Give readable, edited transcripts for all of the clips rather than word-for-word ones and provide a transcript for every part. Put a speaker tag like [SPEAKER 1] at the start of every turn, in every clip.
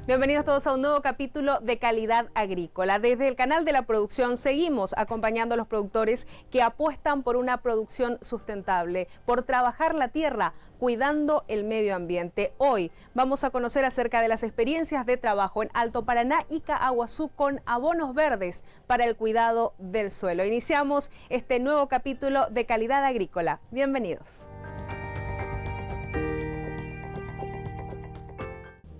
[SPEAKER 1] Bienvenidos todos a un nuevo capítulo de Calidad Agrícola. Desde el canal de la producción seguimos acompañando a los productores que apuestan por una producción sustentable, por trabajar la tierra, cuidando el medio ambiente. Hoy vamos a conocer acerca de las experiencias de trabajo en Alto Paraná y Caaguazú con abonos verdes para el cuidado del suelo. Iniciamos este nuevo capítulo de Calidad Agrícola. Bienvenidos.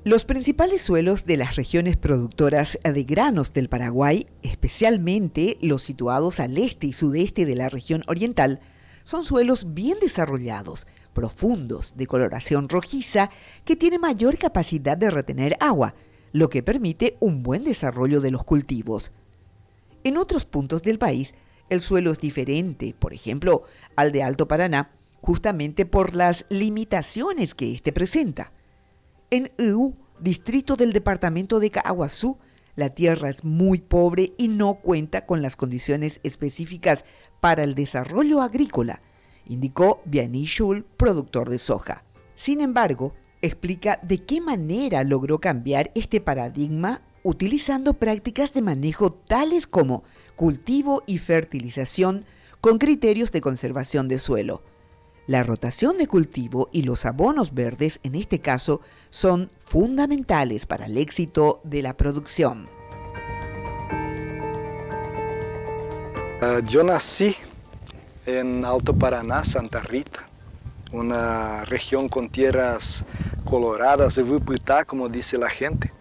[SPEAKER 2] Los principales suelos de las regiones productoras de granos del Paraguay, especialmente los situados al este y sudeste de la región oriental, son suelos bien desarrollados, profundos, de coloración rojiza, que tienen mayor capacidad de retener agua, lo que permite un buen desarrollo de los cultivos. En otros puntos del país, el suelo es diferente, por ejemplo, al de Alto Paraná, justamente por las limitaciones que éste presenta. En Iú, distrito del departamento de Caaguazú, la tierra es muy pobre y no cuenta con las condiciones específicas para el desarrollo agrícola, indicó Vianney Schul, productor de soja. Sin embargo, explica de qué manera logró cambiar este paradigma utilizando prácticas de manejo tales como cultivo y fertilización con criterios de conservación de suelo. La rotación de cultivo y los abonos verdes, en este caso, son fundamentales para el éxito de la producción.
[SPEAKER 3] Yo nací en Alto Paraná, Santa Rita, una región con tierras coloradas de Vuputá, como dice la gente.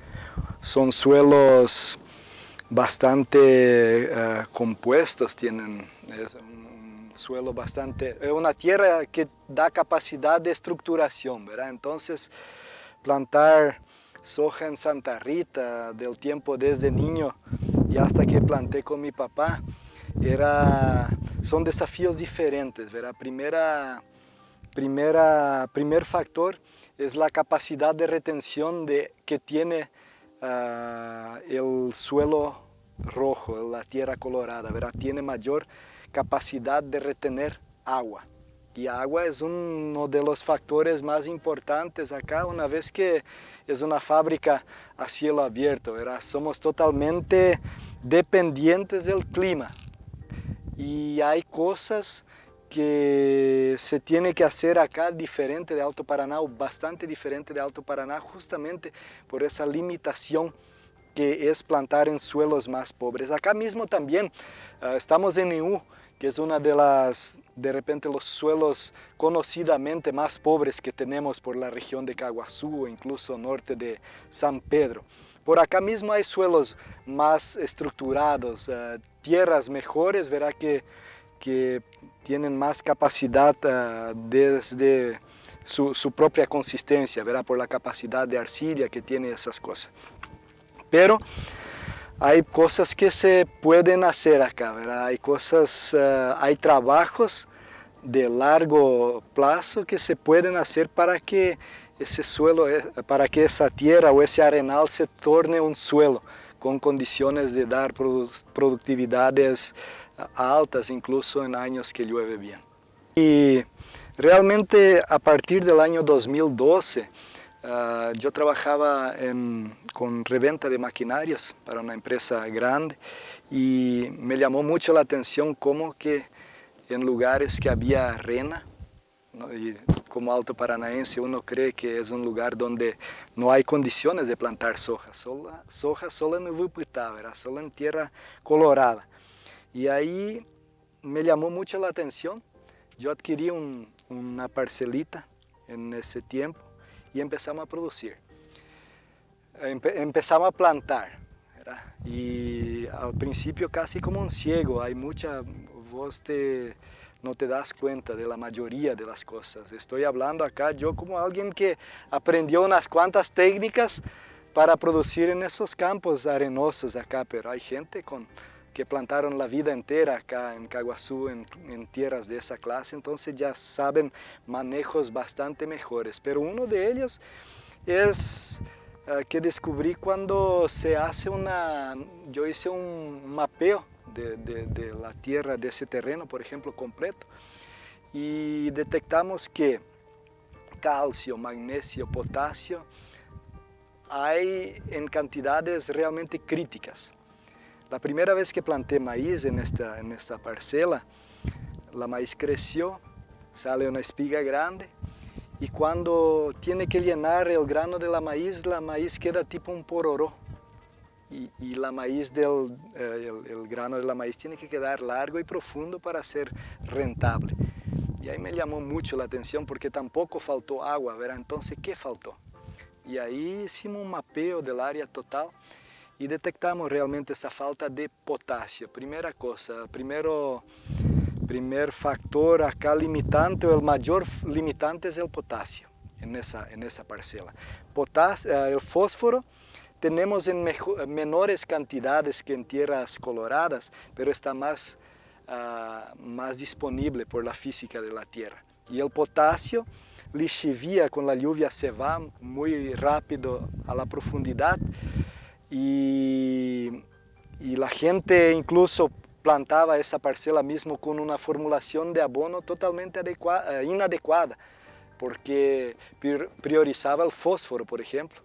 [SPEAKER 3] Son suelos bastante compuestos, tienen suelo bastante, es una tierra que da capacidad de estructuración, ¿verdad? Entonces, plantar soja en Santa Rita, del tiempo desde niño y hasta que planté con mi papá, son desafíos diferentes, ¿verdad? Primer factor es la capacidad de retención que tiene el suelo rojo, la tierra colorada, ¿verdad? Tiene mayor capacidad de retener agua. Y agua es uno de los factores más importantes acá, una vez que es una fábrica a cielo abierto, ¿verdad? Somos totalmente dependientes del clima. Y hay cosas que se tiene que hacer acá diferente de Alto Paraná, o bastante diferente de Alto Paraná, justamente por esa limitación que es plantar en suelos más pobres. Acá mismo también estamos en Iú, que es una de repente los suelos conocidamente más pobres que tenemos por la región de Caaguazú o incluso norte de San Pedro. Por acá mismo hay suelos más estructurados, tierras mejores, verá que tienen más capacidad desde su propia consistencia, verá, por la capacidad de arcilla que tiene esas cosas. Pero hay cosas que se pueden hacer acá, ¿verdad? Hay trabajos de largo plazo que se pueden hacer para que ese suelo, para que esa tierra o ese arenal se torne un suelo con condiciones de dar productividades altas, incluso en años que llueve bien. Y realmente a partir del año 2012, yo trabajaba con reventa de maquinarias para una empresa grande y me llamó mucho la atención cómo que en lugares que había arena, ¿no? Y como alto paranaense uno cree que es un lugar donde no hay condiciones de plantar soja solo en Vuputá, ¿verdad? Solo en tierra colorada. Y ahí me llamó mucho la atención. Yo adquirí una parcelita en ese tiempo y empezamos a producir. Empezamos a plantar, ¿verdad? Y al principio casi como un ciego, vos no te das cuenta de la mayoría de las cosas. Estoy hablando acá yo como alguien que aprendió unas cuantas técnicas para producir en esos campos arenosos acá, pero hay gente que plantaron la vida entera acá en Caaguazú, en tierras de esa clase, entonces ya saben manejos bastante mejores. Pero uno de ellos es que descubrí cuando yo hice un mapeo de la tierra, de ese terreno, por ejemplo, completo, y detectamos que calcio, magnesio, potasio hay en cantidades realmente críticas. La primera vez que planté maíz en esta parcela, la maíz creció, sale una espiga grande y cuando tiene que llenar el grano de la maíz queda tipo un pororó. Y la maíz el grano de la maíz tiene que quedar largo y profundo para ser rentable. Y ahí me llamó mucho la atención porque tampoco faltó agua, ¿verdad? Entonces, ¿qué faltó? Y ahí hicimos un mapeo del área total y detectamos realmente esa falta de potasio. Primera cosa, primer factor acá limitante, o el mayor limitante es el potasio en esa parcela. El fósforo tenemos en menores cantidades que en tierras coloradas, pero está más disponible por la física de la tierra. Y el potasio, lixivia con la lluvia se va muy rápido a la profundidad y la gente incluso plantaba esa parcela mismo con una formulación de abono totalmente inadecuada, porque priorizaba el fósforo, por ejemplo,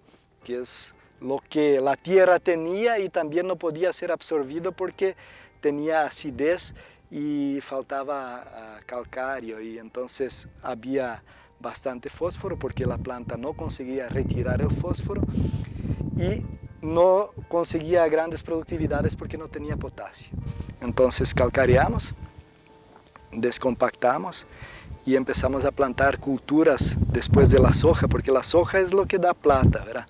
[SPEAKER 3] que es lo que la tierra tenía y también no podía ser absorbido porque tenía acidez y faltaba calcario, y entonces había bastante fósforo porque la planta no conseguía retirar el fósforo y no conseguía grandes productividades porque no tenía potasio. Entonces calcareamos, descompactamos y empezamos a plantar culturas después de la soja, porque la soja es lo que da plata, ¿verdad?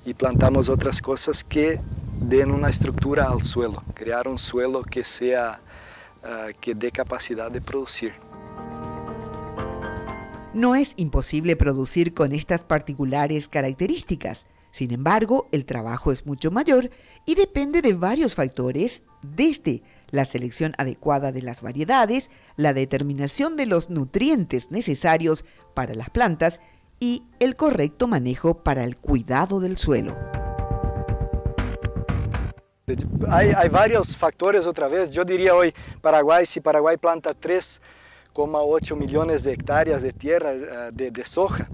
[SPEAKER 3] Y plantamos otras cosas que den una estructura al suelo, crear un suelo que que dé capacidad de producir.
[SPEAKER 2] No es imposible producir con estas particulares características. Sin embargo, el trabajo es mucho mayor y depende de varios factores, desde la selección adecuada de las variedades, la determinación de los nutrientes necesarios para las plantas y el correcto manejo para el cuidado del suelo.
[SPEAKER 3] Hay varios factores otra vez. Yo diría hoy, si Paraguay planta 3,8 millones de hectáreas de tierra de soja,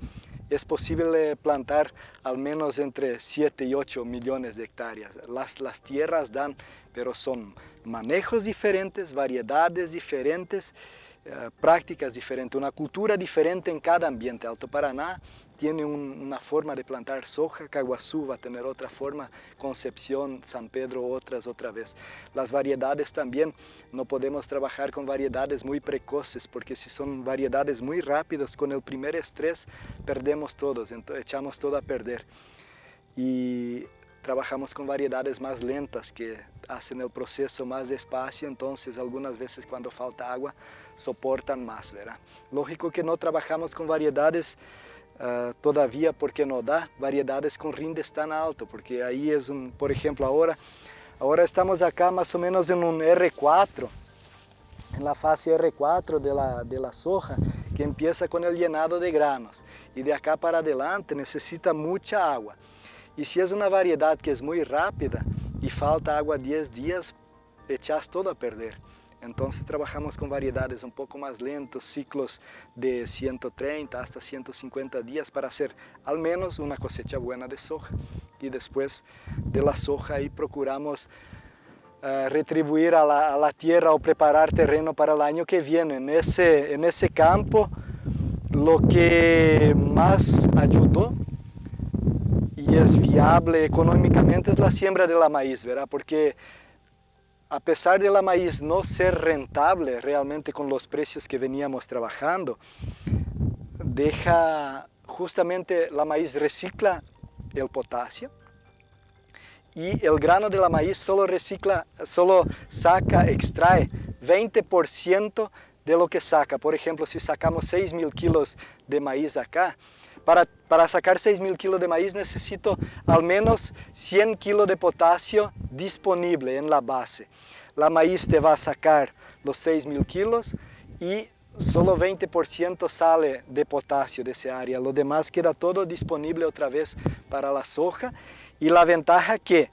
[SPEAKER 3] es posible plantar al menos entre 7 y 8 millones de hectáreas. Las tierras dan, pero son manejos diferentes, variedades diferentes, prácticas diferentes, una cultura diferente en cada ambiente. Alto Paraná tiene una forma de plantar soja, Caguazú va a tener otra forma, Concepción, San Pedro otra vez. Las variedades también, no podemos trabajar con variedades muy precoces, porque si son variedades muy rápidas, con el primer estrés perdemos todos, entonces echamos todo a perder. Y trabajamos con variedades más lentas que hacen el proceso más despacio, entonces algunas veces cuando falta agua soportan más, ¿verdad? Lógico que no trabajamos con variedades todavía porque no da variedades con rindes tan alto, porque ahí es por ejemplo ahora estamos acá más o menos en un R4, en la fase R4 de la soja, que empieza con el llenado de granos, y de acá para adelante necesita mucha agua. Y si es una variedad que es muy rápida y falta agua 10 días, echas todo a perder. Entonces trabajamos con variedades un poco más lentos, ciclos de 130 hasta 150 días para hacer al menos una cosecha buena de soja. Y después de la soja ahí procuramos retribuir a la tierra o preparar terreno para el año que viene. En ese campo lo que más ayudó y es viable económicamente es la siembra de la maíz, ¿verdad? Porque a pesar de la maíz no ser rentable realmente con los precios que veníamos trabajando, justamente la maíz recicla el potasio y el grano de la maíz solo extrae 20% de lo que saca. Por ejemplo, si sacamos 6.000 kilos de maíz acá, para sacar 6.000 kilos de maíz necesito al menos 100 kilos de potasio disponible en la base. La maíz te va a sacar los 6.000 kilos y solo 20% sale de potasio de esa área. Lo demás queda todo disponible otra vez para la soja. Y la ventaja que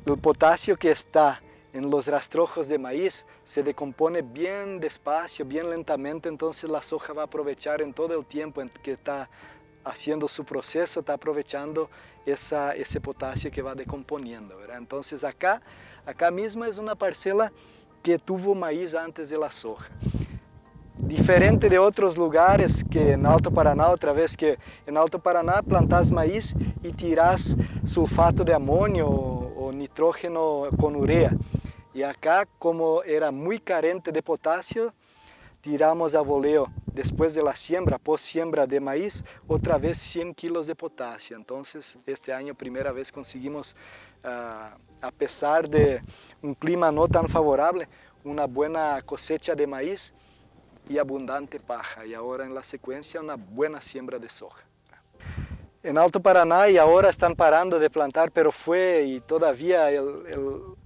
[SPEAKER 3] el potasio que está en los rastrojos de maíz se decompone bien despacio, bien lentamente, entonces la soja va a aprovechar en todo el tiempo en que está haciendo su proceso, está aprovechando ese potasio que va decomponiendo, ¿verdad? Entonces acá mismo es una parcela que tuvo maíz antes de la soja. Diferente de otros lugares que en Alto Paraná, otra vez que en Alto Paraná plantas maíz y tiras sulfato de amonio o nitrógeno con urea. Y acá, como era muy carente de potasio, tiramos a voleo después de la siembra, post siembra de maíz, otra vez 100 kilos de potasio. Entonces este año primera vez conseguimos, a pesar de un clima no tan favorable, una buena cosecha de maíz y abundante paja, y ahora en la secuencia una buena siembra de soja. En Alto Paraná y ahora están parando de plantar, pero fue y todavía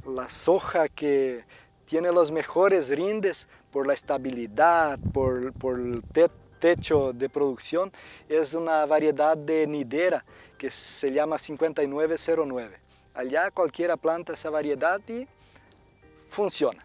[SPEAKER 3] la soja que tiene los mejores rindes por la estabilidad, por el techo de producción, es una variedad de nidera que se llama 5909. Allá cualquiera planta esa variedad y funciona.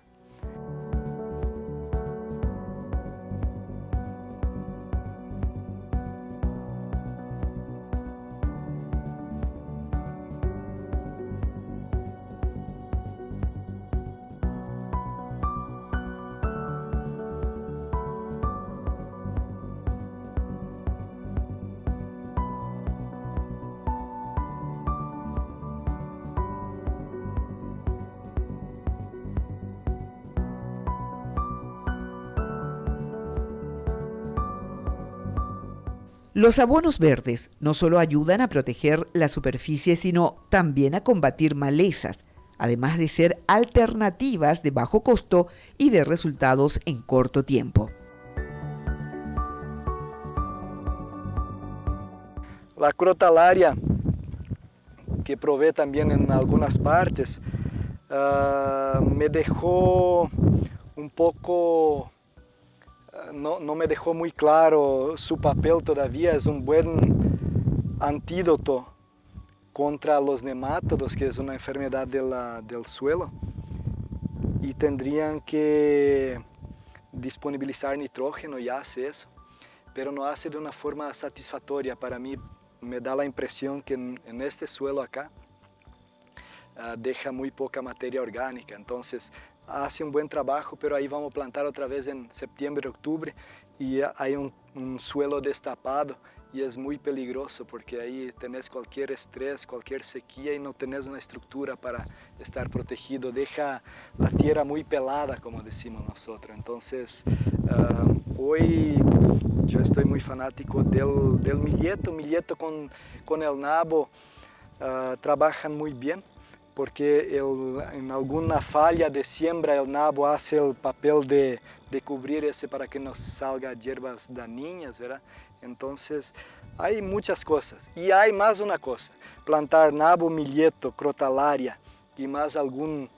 [SPEAKER 2] Los abonos verdes no solo ayudan a proteger la superficie, sino también a combatir malezas, además de ser alternativas de bajo costo y de resultados en corto tiempo.
[SPEAKER 3] La crotalaria, que probé también en algunas partes, me dejó un poco... No me dejó muy claro su papel todavía. Es un buen antídoto contra los nemátodos, que es una enfermedad del suelo, y tendrían que disponibilizar nitrógeno y hace eso, pero no hace de una forma satisfactoria. Para mí me da la impresión que en este suelo acá deja muy poca materia orgánica, entonces hace un buen trabajo, pero ahí vamos a plantar otra vez en septiembre, octubre, y hay un suelo destapado y es muy peligroso porque ahí tenés cualquier estrés, cualquier sequía y no tenés una estructura para estar protegido, deja la tierra muy pelada, como decimos nosotros. Entonces hoy yo estoy muy fanático del milheto con el nabo, trabajan muy bien, porque en alguna falla de siembra el nabo hace el papel de cubrir ese para que no salga hierbas dañinas, ¿verdad? Entonces hay muchas cosas. Y hay más una cosa, plantar nabo, milheto, crotalaria y más alguna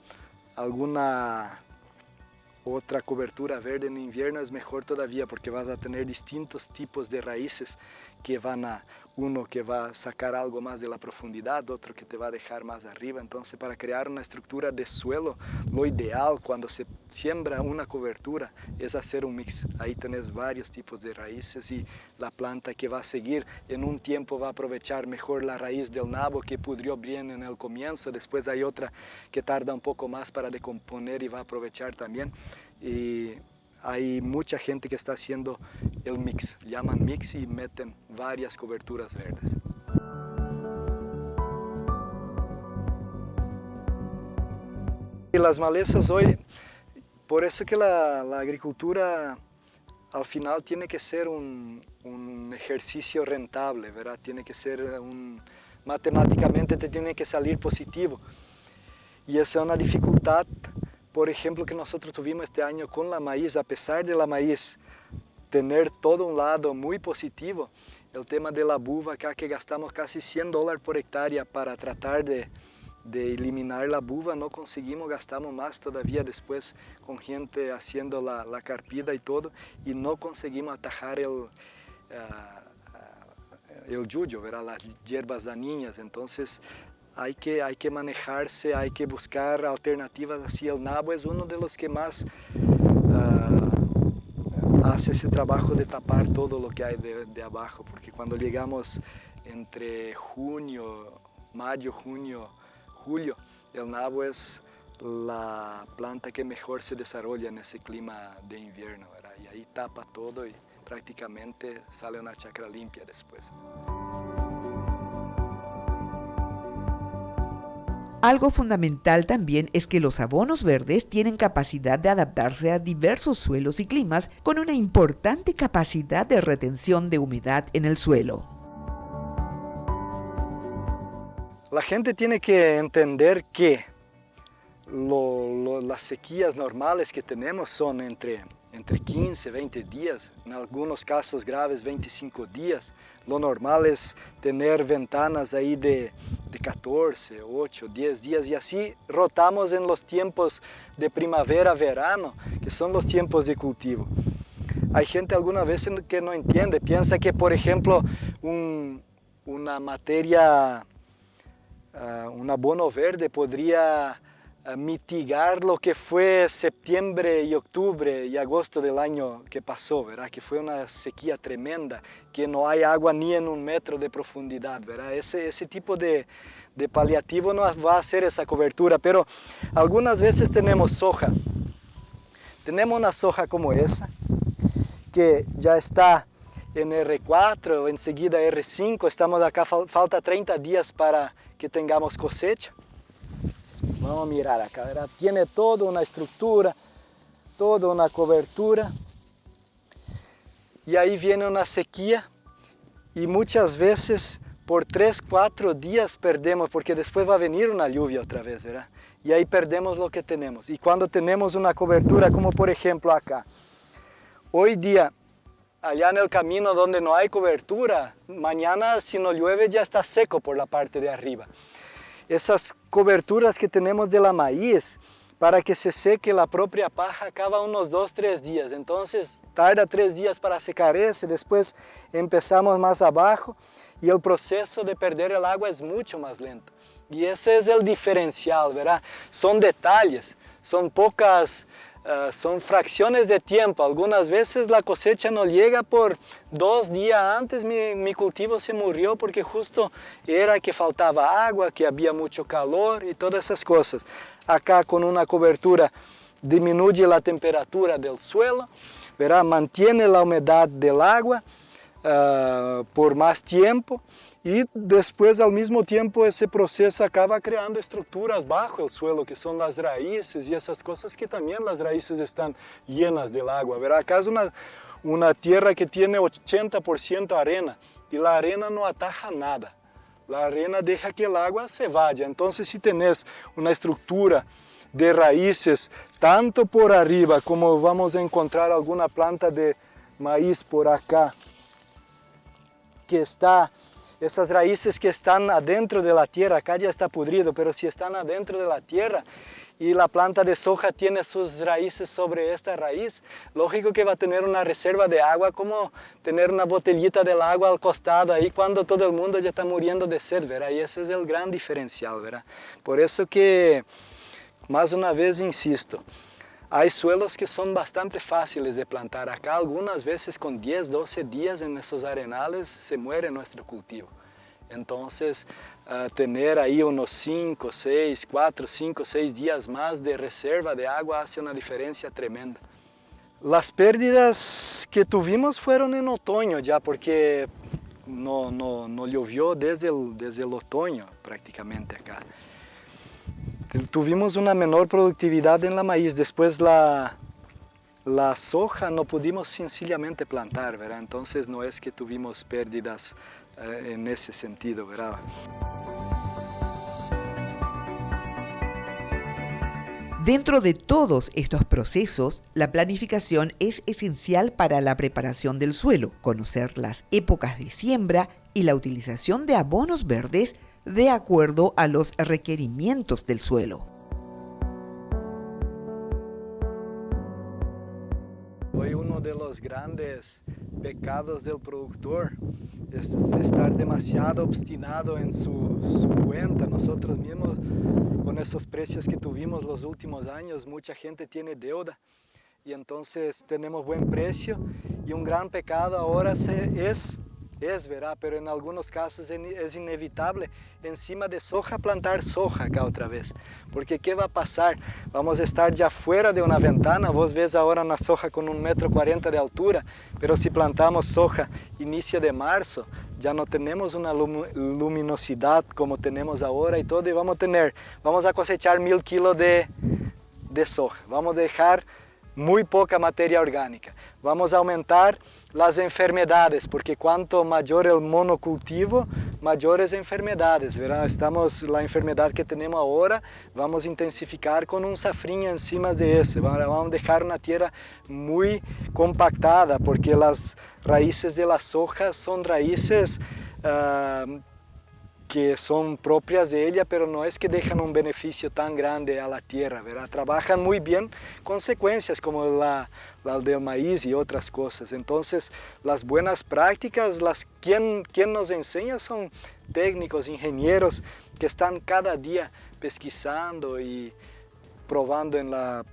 [SPEAKER 3] otra cobertura verde en invierno es mejor todavía, porque vas a tener distintos tipos de raíces que uno que va a sacar algo más de la profundidad, otro que te va a dejar más arriba. Entonces, para crear una estructura de suelo, lo ideal cuando se siembra una cobertura es hacer un mix. Ahí tenés varios tipos de raíces y la planta que va a seguir en un tiempo va a aprovechar mejor la raíz del nabo que pudrió bien en el comienzo. Después hay otra que tarda un poco más para decomponer y va a aprovechar también. Y hay mucha gente que está haciendo el mix, llaman mix y meten varias coberturas verdes. Y las malezas hoy, por eso que la agricultura al final tiene que ser un ejercicio rentable, ¿verdad? Tiene que ser matemáticamente te tiene que salir positivo. Y esa es una dificultad, por ejemplo, que nosotros tuvimos este año con la maíz. A pesar de la maíz tener todo un lado muy positivo, el tema de la buva acá, que gastamos casi $100 por hectárea para tratar de eliminar la buva, no conseguimos, gastamos más todavía después con gente haciendo la carpida y todo, y no conseguimos atajar el yuyo, ¿verdad? Las hierbas dañinas. Entonces hay que manejarse, hay que buscar alternativas así. El nabo es uno de los que más hace ese trabajo de tapar todo lo que hay de abajo, porque cuando llegamos entre mayo, junio, julio, el nabo es la planta que mejor se desarrolla en ese clima de invierno, ¿verdad? Y ahí tapa todo y prácticamente sale una chacra limpia después.
[SPEAKER 2] Algo fundamental también es que los abonos verdes tienen capacidad de adaptarse a diversos suelos y climas con una importante capacidad de retención de humedad en el suelo.
[SPEAKER 3] La gente tiene que entender que las sequías normales que tenemos son entre 15 y 20 días, en algunos casos graves 25 días. Lo normal es tener ventanas ahí de 14, 8, 10 días y así rotamos en los tiempos de primavera, verano, que son los tiempos de cultivo. Hay gente algunas veces que no entiende, piensa que por ejemplo una materia, un abono verde podría mitigar lo que fue septiembre y octubre y agosto del año que pasó, ¿verdad? Que fue una sequía tremenda, que no hay agua ni en 1 metro de profundidad, ¿verdad? Ese tipo de paliativo no va a hacer esa cobertura, pero algunas veces tenemos soja. Tenemos una soja como esa, que ya está en R4, enseguida R5, estamos acá, falta 30 días para que tengamos cosecha. Vamos a mirar acá, ¿verdad? Tiene toda una estructura, toda una cobertura. Y ahí viene una sequía y muchas veces por 3, 4 días perdemos, porque después va a venir una lluvia otra vez, ¿verdad? Y ahí perdemos lo que tenemos. Y cuando tenemos una cobertura, como por ejemplo acá, hoy día, allá en el camino donde no hay cobertura, mañana si no llueve ya está seco por la parte de arriba. Esas coberturas que tenemos de la maíz, para que se seque la propia paja, acaba unos 2, 3 días. Entonces tarda 3 días para secar ese, después empezamos más abajo y el proceso de perder el agua es mucho más lento. Y ese es el diferencial, ¿verdad? Son detalles, son pocas, son fracciones de tiempo. Algunas veces la cosecha no llega por 2 días antes, mi cultivo se murió porque justo era que faltaba agua, que había mucho calor y todas esas cosas. Acá con una cobertura disminuye la temperatura del suelo, ¿verdad? Mantiene la humedad del agua por más tiempo. Y después al mismo tiempo ese proceso acaba creando estructuras bajo el suelo, que son las raíces y esas cosas que también las raíces están llenas del agua, ¿verdad? Acá es una tierra que tiene 80% arena y la arena no ataja nada. La arena deja que el agua se vaya. Entonces si tenés una estructura de raíces tanto por arriba como vamos a encontrar alguna planta de maíz por acá, que está... Esas raíces que están adentro de la tierra, acá ya está pudrido, pero si están adentro de la tierra y la planta de soja tiene sus raíces sobre esta raíz, lógico que va a tener una reserva de agua, como tener una botellita del agua al costado ahí cuando todo el mundo ya está muriendo de sed, ¿verdad? Y ese es el gran diferencial, ¿verdad? Por eso que, más una vez insisto, hay suelos que son bastante fáciles de plantar. Acá algunas veces con 10, 12 días en esos arenales se muere nuestro cultivo. Entonces, tener ahí unos 5, 6, 4, 5, 6 días más de reserva de agua hace una diferencia tremenda. Las pérdidas que tuvimos fueron en otoño ya, porque no llovió desde el otoño prácticamente acá. Tuvimos una menor productividad en la maíz, después la soja no pudimos sencillamente plantar, ¿verdad? Entonces no es que tuvimos pérdidas en ese sentido, ¿verdad?
[SPEAKER 2] Dentro de todos estos procesos, la planificación es esencial para la preparación del suelo, conocer las épocas de siembra y la utilización de abonos verdes de acuerdo a los requerimientos del suelo.
[SPEAKER 3] Hoy uno de los grandes pecados del productor es estar demasiado obstinado en su cuenta. Nosotros mismos, con esos precios que tuvimos los últimos años, mucha gente tiene deuda y entonces tenemos buen precio, y un gran pecado ahora es, ¿verdad? Pero en algunos casos es inevitable encima de soja plantar soja acá otra vez, porque ¿qué va a pasar? Vamos a estar ya fuera de una ventana. Vos ves ahora una soja con 1,40 m de altura, pero si plantamos soja inicio de marzo, ya no tenemos una luminosidad como tenemos ahora y todo, y vamos a cosechar 1000 kilos de soja, vamos a dejar muy poca materia orgánica, vamos a aumentar las enfermedades, porque cuanto mayor el monocultivo, mayores enfermedades, ¿verdad? La enfermedad que tenemos ahora, vamos a intensificar con un safrinha encima de eso, vamos a dejar una tierra muy compactada, porque las raíces de la soja son raíces que son propias de ella, pero no es que dejan un beneficio tan grande a la tierra, ¿verdad? Trabajan muy bien consecuencias como la del maíz y otras cosas. Entonces, las buenas prácticas, quien nos enseña son técnicos, ingenieros que están cada día pesquisando y probando en la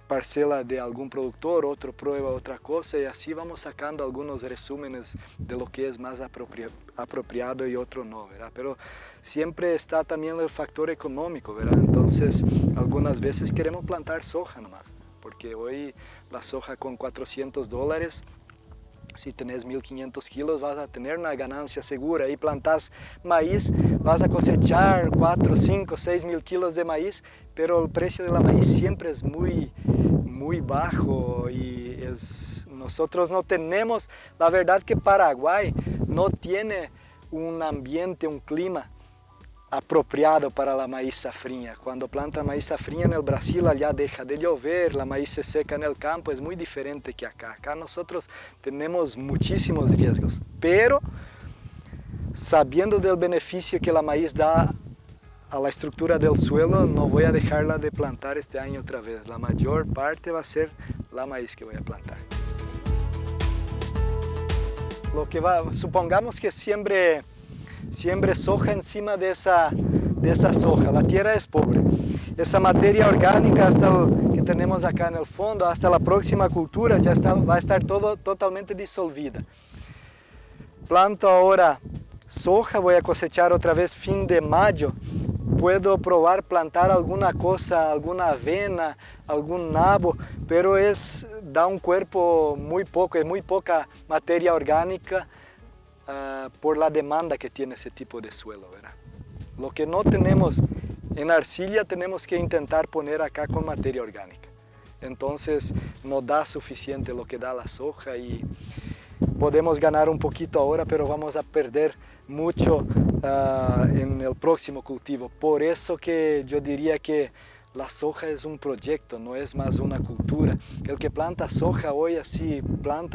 [SPEAKER 3] parcela de algún productor, otro prueba otra cosa, y así vamos sacando algunos resúmenes de lo que es más apropiado y otro no, ¿verdad? Pero siempre está también el factor económico, ¿verdad? Entonces, algunas veces queremos plantar soja nomás, porque hoy la soja con $400, si tenés 1500 kilos vas a tener una ganancia segura. Y plantás maíz, vas a cosechar 4, 5, 6 mil kilos de maíz, pero el precio de la maíz siempre es muy bajo, y nosotros no tenemos, la verdad que Paraguay no tiene un ambiente, un clima apropiado para la maíz safrinha. Cuando planta maíz safrinha en el Brasil, allá deja de llover, la maíz se seca en el campo, es muy diferente que acá. Acá nosotros tenemos muchísimos riesgos, pero sabiendo del beneficio que la maíz da a la estructura del suelo, no voy a dejarla de plantar este año otra vez. La mayor parte va a ser la maíz que voy a plantar. Supongamos que siembre soja encima de esa soja. La tierra es pobre. Esa materia orgánica que tenemos acá en el fondo, hasta la próxima cultura, va a estar todo totalmente disolvida. Planto ahora soja, voy a cosechar otra vez fin de mayo. Puedo probar plantar alguna cosa, alguna avena, algún nabo, pero da un cuerpo muy poco, es muy poca materia orgánica por la demanda que tiene ese tipo de suelo, ¿verdad? Lo que no tenemos en arcilla tenemos que intentar poner acá con materia orgánica. Entonces no da suficiente lo que da la soja, y podemos ganar un poquito ahora, pero vamos a perder mucho en el próximo cultivo. Por eso que yo diría que la soja es un proyecto, no es más una cultura. El que planta soja hoy así,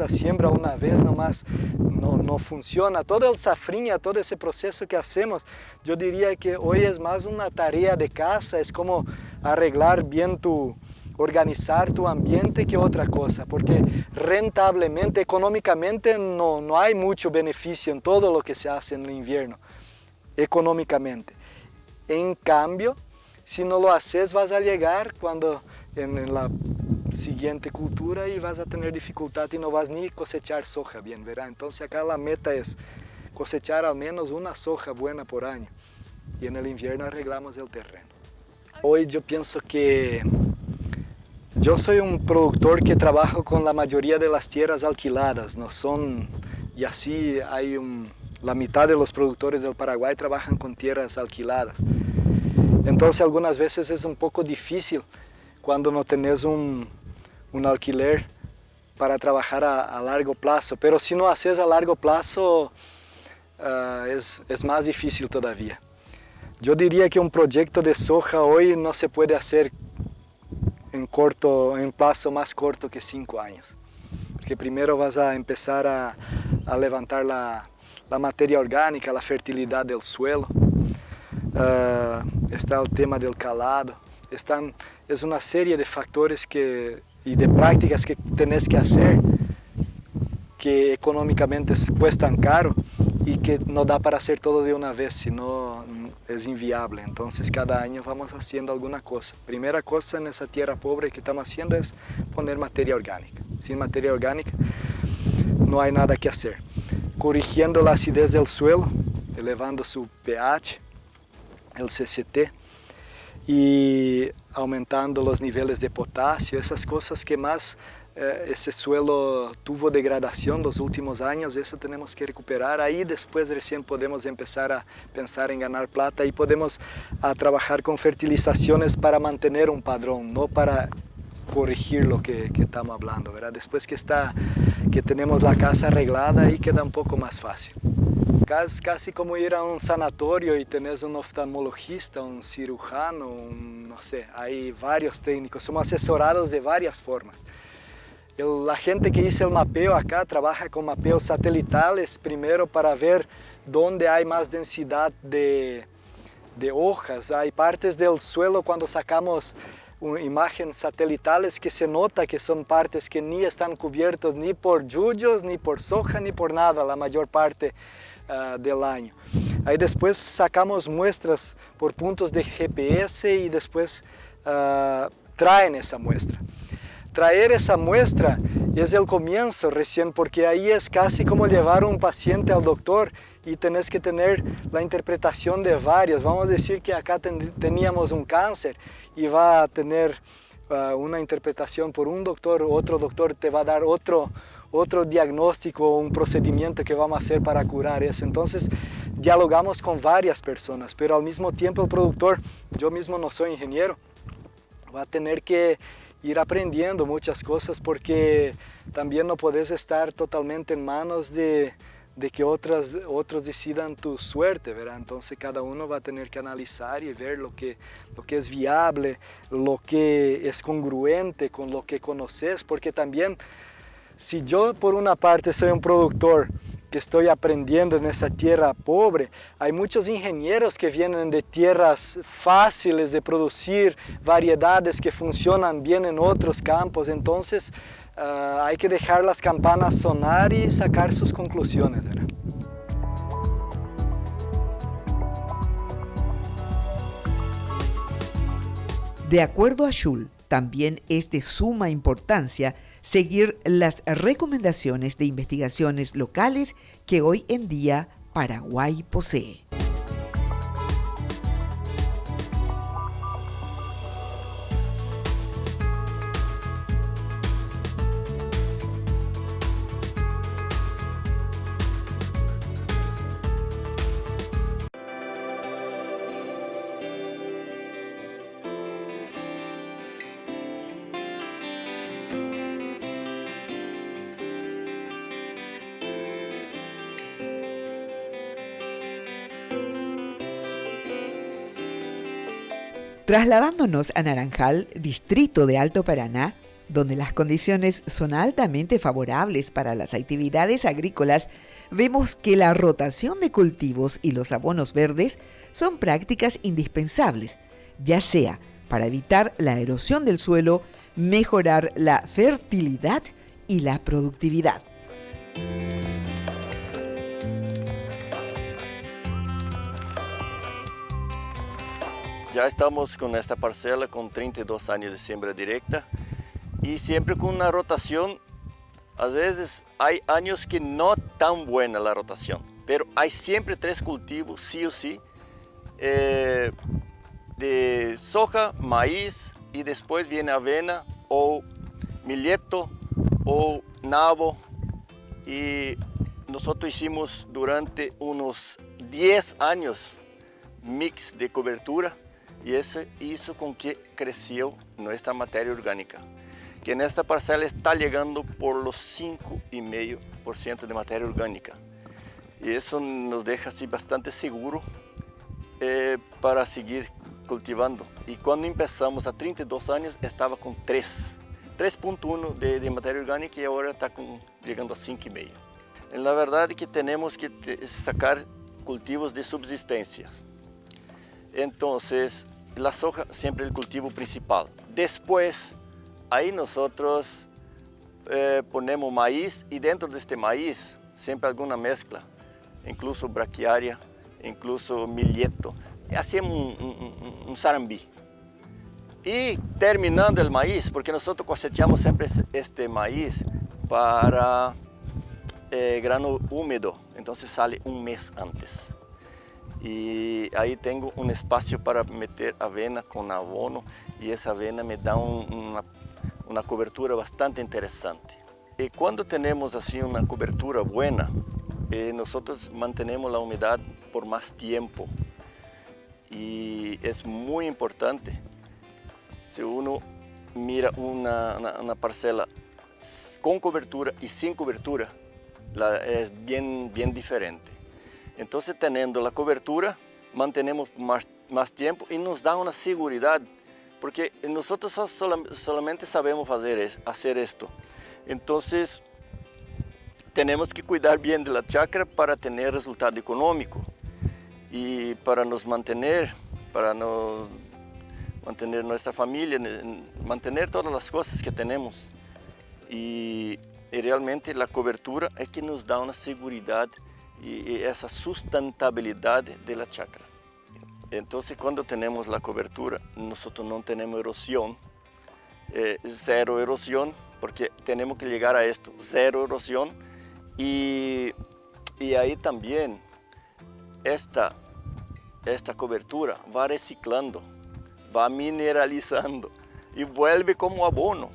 [SPEAKER 3] siembra una vez nomás, no funciona. Todo el safrinha, todo ese proceso que hacemos, yo diría que hoy es más una tarea de casa, es como arreglar bien organizar tu ambiente que otra cosa, porque rentablemente, económicamente no hay mucho beneficio en todo lo que se hace en el invierno, económicamente. En cambio, si no lo haces, vas a llegar en la siguiente cultura y vas a tener dificultad y no vas ni cosechar soja bien, ¿verdad? Entonces acá la meta es cosechar al menos una soja buena por año, y en el invierno arreglamos el terreno. Hoy yo pienso que yo soy un productor que trabajo con la mayoría de las tierras alquiladas, y así la mitad de los productores del Paraguay trabajan con tierras alquiladas. Entonces algunas veces es un poco difícil cuando no tenés un alquiler para trabajar a largo plazo, pero si no haces a largo plazo es más difícil todavía. Yo diría que un proyecto de soja hoy no se puede hacer en plazo más corto que 5 años, porque primero vas a empezar a levantar la materia orgánica, la fertilidad del suelo, está el tema del calado, es una serie de factores y de prácticas que tenés que hacer que económicamente cuestan caro y que no da para hacer todo de una vez, sino es inviable. Entonces cada año vamos haciendo alguna cosa. Primera cosa en esa tierra pobre que estamos haciendo es poner materia orgánica. Sin materia orgánica no hay nada que hacer. Corrigiendo la acidez del suelo, elevando su pH, el CCT, y aumentando los niveles de potasio, esas cosas que más ese suelo tuvo degradación los últimos años, eso tenemos que recuperar. Ahí después recién podemos empezar a pensar en ganar plata y podemos trabajar con fertilizaciones para mantener un padrón, no para corregir lo que estamos hablando, ¿verdad? Después que tenemos la casa arreglada, ahí queda un poco más fácil. Casi como ir a un sanatorio y tenés un oftalmologista, un cirujano, no sé, hay varios técnicos, somos asesorados de varias formas. La gente que hizo el mapeo acá trabaja con mapeos satelitales, primero para ver dónde hay más densidad de hojas. Hay partes del suelo cuando sacamos imágenes satelitales que se nota que son partes que ni están cubiertas ni por yuyos, ni por soja, ni por nada la mayor parte del año. Ahí después sacamos muestras por puntos de GPS y después traen esa muestra. Traer esa muestra es el comienzo recién, porque ahí es casi como llevar a un paciente al doctor y tenés que tener la interpretación de varias. Vamos a decir que acá teníamos un cáncer y va a tener una interpretación por un doctor, otro doctor te va a dar otro diagnóstico, un procedimiento que vamos a hacer para curar eso. Entonces dialogamos con varias personas, pero al mismo tiempo el productor, yo mismo no soy ingeniero, va a tener que ir aprendiendo muchas cosas, porque también no puedes estar totalmente en manos de que otros decidan tu suerte, ¿verdad? Entonces cada uno va a tener que analizar y ver lo que es viable, lo que es congruente con lo que conoces, porque también si yo por una parte soy un productor que estoy aprendiendo en esa tierra pobre, hay muchos ingenieros que vienen de tierras fáciles de producir, variedades que funcionan bien en otros campos, entonces hay que dejar las campanas sonar y sacar sus conclusiones, ¿verdad?
[SPEAKER 2] De acuerdo a Schul, también es de suma importancia seguir las recomendaciones de investigaciones locales que hoy en día Paraguay posee. Trasladándonos a Naranjal, distrito de Alto Paraná, donde las condiciones son altamente favorables para las actividades agrícolas, vemos que la rotación de cultivos y los abonos verdes son prácticas indispensables, ya sea para evitar la erosión del suelo, mejorar la fertilidad y la productividad.
[SPEAKER 4] Ya estamos con esta parcela con 32 años de siembra directa y siempre con una rotación. A veces hay años que no tan buena la rotación, pero hay siempre 3 cultivos, sí o sí, de soja, maíz y después viene avena o milheto o nabo. Y nosotros hicimos durante unos 10 años mix de cobertura. Y eso hizo con que creció nuestra materia orgánica, que en esta parcela está llegando por los 5,5% de materia orgánica. Y eso nos deja así bastante seguro para seguir cultivando. Y cuando empezamos a 32 años estaba con 3.1 de materia orgánica y ahora está llegando a 5,5. La verdad es que tenemos que sacar cultivos de subsistencia. Entonces, la soja siempre el cultivo principal. Después, ahí nosotros ponemos maíz y dentro de este maíz siempre alguna mezcla, incluso braquiaria, incluso milheto. hacemos un sarambí. Y terminando el maíz, porque nosotros cosechamos siempre este maíz para grano húmedo, entonces sale un mes antes. Y ahí tengo un espacio para meter avena con abono y esa avena me da una cobertura bastante interesante. Y cuando tenemos así una cobertura buena, nosotros mantenemos la humedad por más tiempo y es muy importante. Si uno mira una parcela con cobertura y sin cobertura, es bien diferente. Entonces, teniendo la cobertura, mantenemos más tiempo y nos da una seguridad, porque nosotros solamente sabemos hacer esto. Entonces, tenemos que cuidar bien de la chácara para tener resultado económico y para nos mantener, mantener nuestra familia, mantener todas las cosas que tenemos. Y realmente la cobertura es que nos da una seguridad y esa sustentabilidad de la chácara. Entonces, cuando tenemos la cobertura, nosotros no tenemos erosión, cero erosión, porque tenemos que llegar a esto, cero erosión. Y ahí también esta cobertura va reciclando, va mineralizando y vuelve como abono,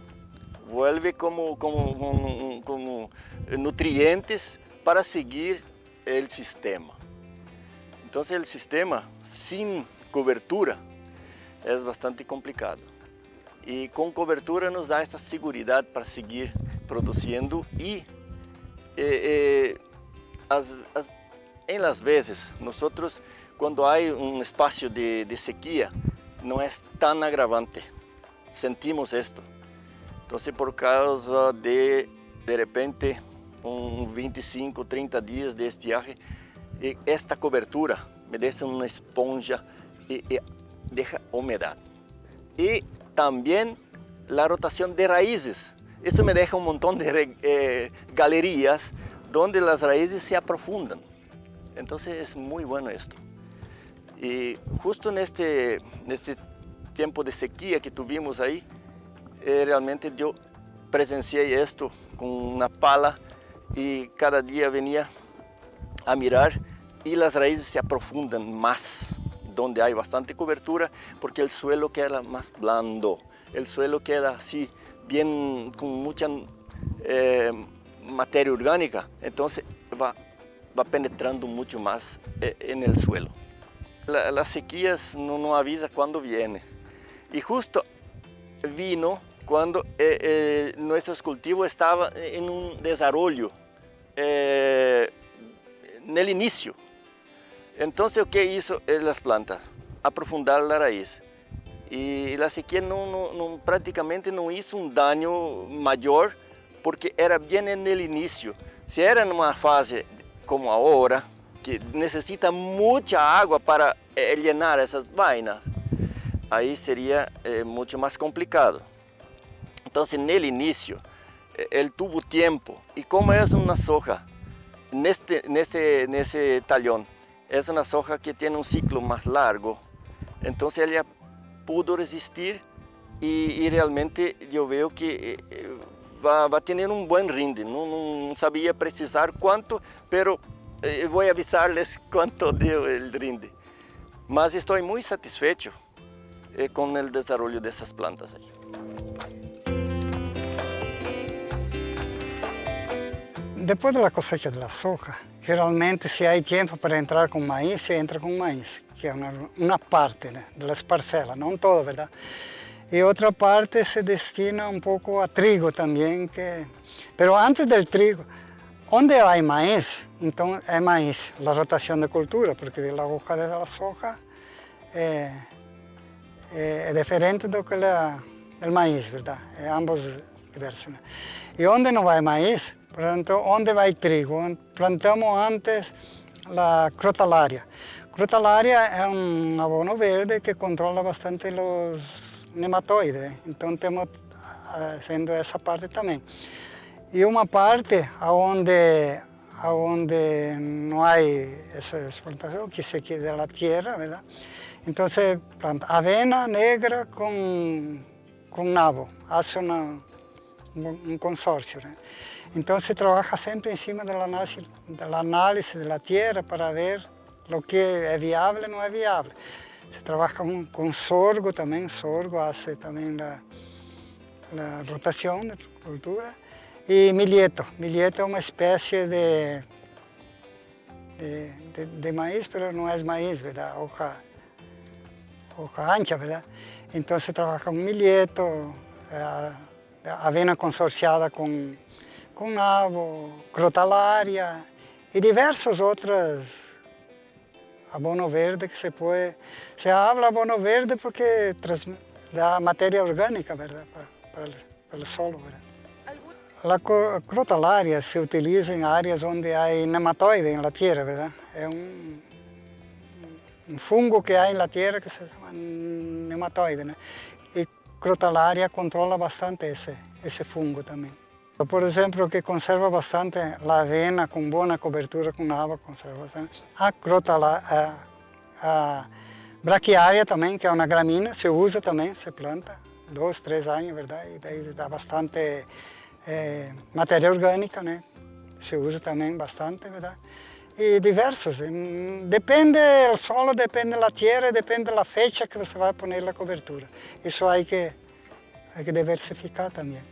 [SPEAKER 4] vuelve como nutrientes para seguir el sistema. Entonces el sistema sin cobertura es bastante complicado y con cobertura nos da esta seguridad para seguir produciendo y en las veces nosotros cuando hay un espacio de sequía no es tan agravante, sentimos esto. Entonces por causa de repente 25, 30 días de estiaje, esta cobertura me deja una esponja y deja humedad. Y también la rotación de raíces. Eso me deja un montón de galerías donde las raíces se aprofundan. Entonces es muy bueno esto. Y justo en este tiempo de sequía que tuvimos ahí, realmente yo presencié esto con una pala y cada día venía a mirar y las raíces se aprofundan más donde hay bastante cobertura porque el suelo queda más blando, el suelo queda así bien con mucha materia orgánica, entonces va penetrando mucho más en el suelo. Las sequías no avisa cuándo viene y justo vino cuando nuestros cultivos estaban en un desarrollo, en el inicio. Entonces, ¿qué hizo las plantas? Aprofundar la raíz. Y la sequía prácticamente no hizo un daño mayor porque era bien en el inicio. Si era en una fase como ahora, que necesita mucha agua para llenar esas vainas, ahí sería mucho más complicado. Entonces, en el inicio, él tuvo tiempo. Y como es una soja, en ese tallón, es una soja que tiene un ciclo más largo, entonces ella pudo resistir y realmente yo veo que va a tener un buen rinde. No sabía precisar cuánto, pero voy a avisarles cuánto dio el rinde. Mas estoy muy satisfecho con el desarrollo de esas plantas ahí.
[SPEAKER 5] Después de la cosecha de la soja, generalmente si hay tiempo para entrar con maíz, se entra con maíz, que es una parte de las parcelas, no todo, ¿verdad? Y otra parte se destina un poco a trigo también, pero antes del trigo, donde hay maíz, entonces es maíz, la rotación de cultura, porque la hoja de la soja es diferente do que el maíz, ¿verdad? Ambos diversos. Y donde no hay maíz, por ejemplo, donde va trigo, plantamos antes la crotalaria. Crotalaria es un abono verde que controla bastante los nematoides, entonces estamos haciendo esa parte también. Y una parte donde donde no hay esa explotación, que se quede la tierra, ¿verdad? Entonces planta avena negra con nabo, hace un consorcio, ¿no? Entonces trabaja siempre encima del análisis de la tierra para ver lo que es viable y no es viable. Se trabaja con sorgo también, sorgo hace también la rotación de cultura. Y milieto es una especie de maíz, pero no es maíz, ¿verdad? Hoja ancha, ¿verdad? Entonces trabaja con milieto, avena consorciada con nabo, crotalaria y diversos otros abono verde que se puede. Se habla abono verde porque da materia orgánica, ¿verdad? Para el suelo, ¿verdad? La crotalaria se utiliza en áreas donde hay nematóide en la tierra, ¿verdad? Es un fungo que hay en la tierra que se llama nematoide, ¿no? Y crotalaria controla bastante ese fungo también. Por ejemplo, que conserva bastante la avena con buena cobertura con agua, conserva bastante. Braquiária también, que es una gramínea, se usa también, se planta 2, 3 años, ¿verdad? Y de ahí da bastante materia orgánica, ¿no? Se usa también bastante, ¿verdad? Y diversos. Depende del suelo, depende de la tierra, depende de la fecha que você va a poner la cobertura. Eso hay que diversificar también.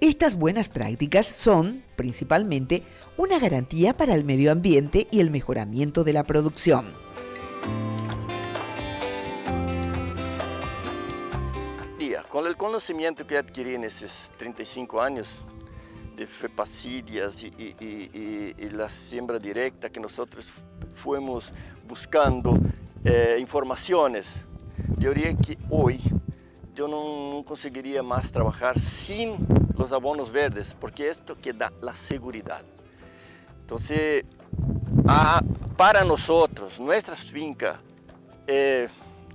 [SPEAKER 2] Estas buenas prácticas son, principalmente, una garantía para el medio ambiente y el mejoramiento de la producción.
[SPEAKER 4] Con el conocimiento que adquirí en esos 35 años de fepacídeas y la siembra directa que nosotros fuimos buscando informaciones, yo diría que hoy yo no conseguiría más trabajar sin los abonos verdes, porque esto que da la seguridad. Entonces, para nosotros, nuestras fincas,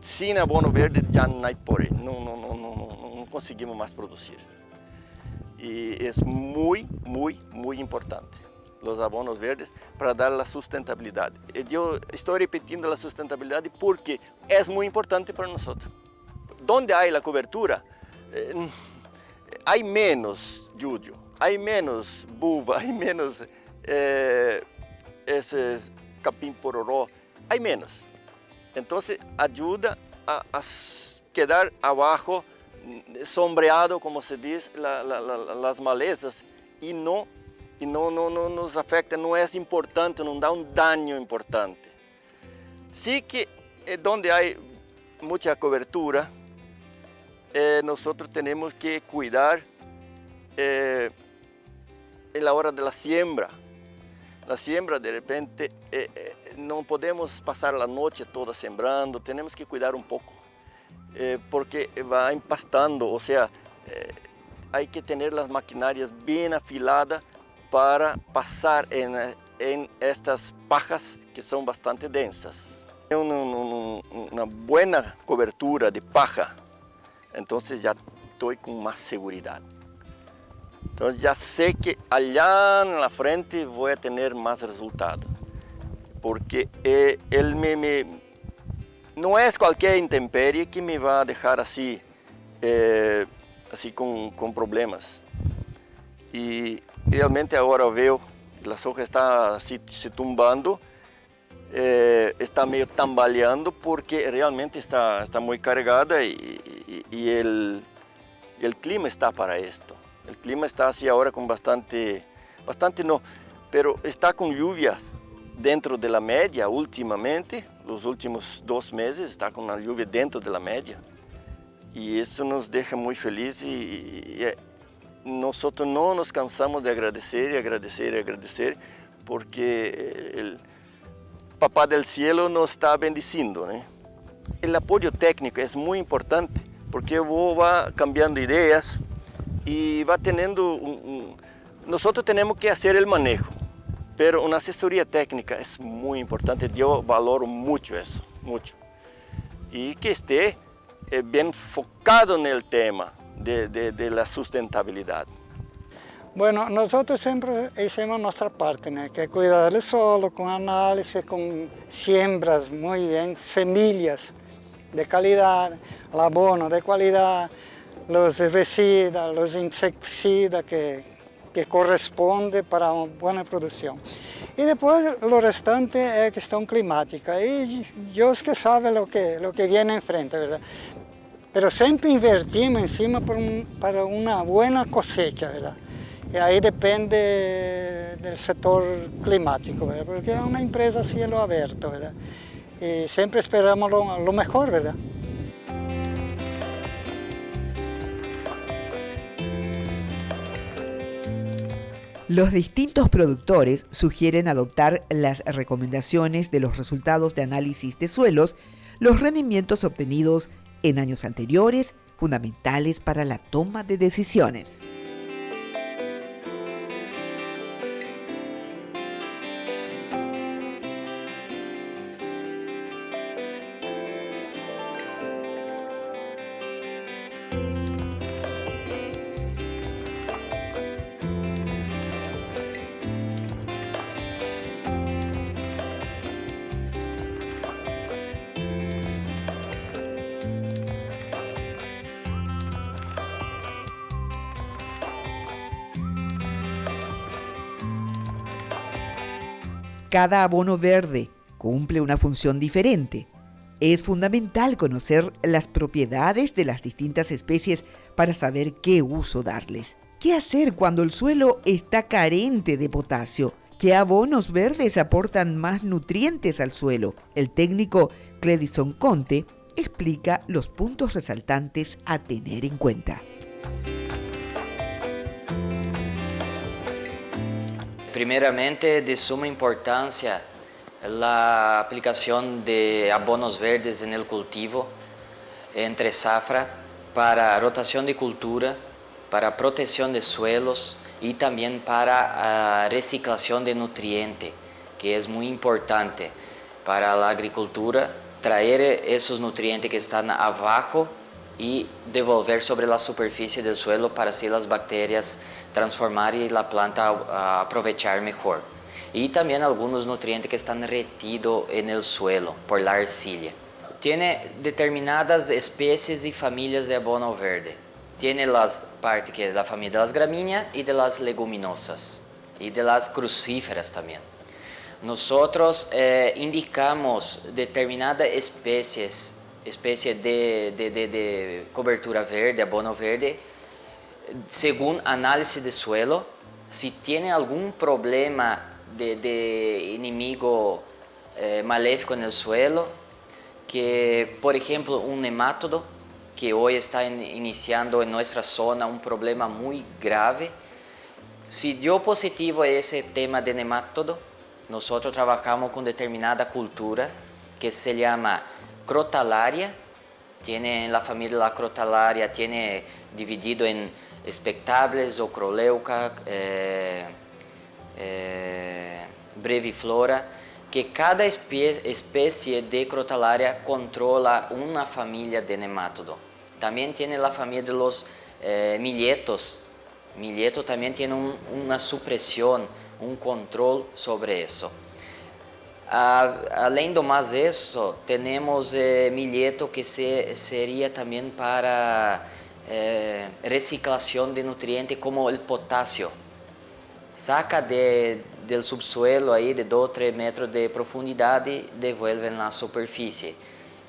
[SPEAKER 4] sin abono verde ya no hay por ahí, no conseguimos más producir. Y es muy importante los abonos verdes para dar la sustentabilidad. Yo estoy repitiendo la sustentabilidad porque es muy importante para nosotros. Donde hay la cobertura, hay menos yuyo, hay menos buva, hay menos ese capim pororó, hay menos. Entonces ayuda a quedar abajo, sombreado, como se dice, las malezas y no nos afecta, no es importante, no da un daño importante. Sí que donde hay mucha cobertura, nosotros tenemos que cuidar en la hora de la siembra. La siembra, de repente, no podemos pasar la noche toda sembrando, tenemos que cuidar un poco, porque va empastando, o sea, hay que tener las maquinarias bien afiladas para pasar en estas pajas que son bastante densas. Una buena cobertura de paja, entonces ya estoy con más seguridad. Entonces ya sé que allá en la frente voy a tener más resultado, porque no es cualquier intemperie que me va a dejar así, así con problemas. Y realmente ahora veo que la soja está así, se tumbando, está medio tambaleando porque realmente está muy cargada y el clima está para esto. El clima está así ahora con bastante no, pero está con lluvias dentro de la media últimamente. Los últimos 2 meses está con la lluvia dentro de la media. Y eso nos deja muy felices y nosotros no nos cansamos de agradecer y agradecer y agradecer, porque el Papá del Cielo nos está bendiciendo, ¿no? El apoyo técnico es muy importante porque va cambiando ideas y va teniendo nosotros tenemos que hacer el manejo, pero una asesoría técnica es muy importante. Yo valoro mucho eso, mucho. Y que esté bien focado en el tema de la sustentabilidad.
[SPEAKER 5] Bueno, nosotros siempre hicimos nuestra parte, ¿no? Que cuidar el suelo con análisis, con siembras muy bien, semillas de calidad, el abono de calidad, los herbicidas, los insecticidas que corresponde para una buena producción. Y después lo restante es cuestión climática y Dios que sabe lo que viene enfrente, ¿verdad? Pero siempre invertimos encima para una buena cosecha, ¿verdad? Y ahí depende del sector climático, ¿verdad? Porque es una empresa a cielo abierto, ¿verdad? Y siempre esperamos lo mejor, ¿verdad?
[SPEAKER 2] Los distintos productores sugieren adoptar las recomendaciones de los resultados de análisis de suelos, los rendimientos obtenidos en años anteriores, fundamentales para la toma de decisiones. Cada abono verde cumple una función diferente. Es fundamental conocer las propiedades de las distintas especies para saber qué uso darles. ¿Qué hacer cuando el suelo está carente de potasio? ¿Qué abonos verdes aportan más nutrientes al suelo? El técnico Cledison Conte explica los puntos resaltantes a tener en cuenta.
[SPEAKER 6] Primeramente, de suma importancia la aplicación de abonos verdes en el cultivo entre safra para rotación de cultura, para protección de suelos y también para reciclación de nutrientes, que es muy importante para la agricultura, traer esos nutrientes que están abajo y devolver sobre la superficie del suelo para así las bacterias transformar y la planta aprovechar mejor. Y también algunos nutrientes que están retidos en el suelo por la arcilla. Tiene determinadas especies y familias de abono verde. Tiene las partes que es la familia de las gramíneas y de las leguminosas y de las crucíferas también. Nosotros indicamos determinadas especies de cobertura verde, abono verde, según análisis de suelo. Si tiene algún problema de enemigo maléfico en el suelo, que por ejemplo un nemátodo, que hoy está iniciando en nuestra zona un problema muy grave. Si dio positivo a ese tema de nemátodo, nosotros trabajamos con determinada cultura que se llama crotalaria. Tiene en la familia la crotalaria, tiene dividido en expectables, ocroleuca, breviflora, que cada especie de crotalaria controla una familia de nemátodo. También tiene la familia de los milhetos. Milheto también tiene una supresión, un control sobre eso. Além do mais eso, tenemos milheto que sería también para reciclación de nutrientes como el potasio. Saca del subsuelo ahí de 2 o 3 metros de profundidad y devuelve en la superficie.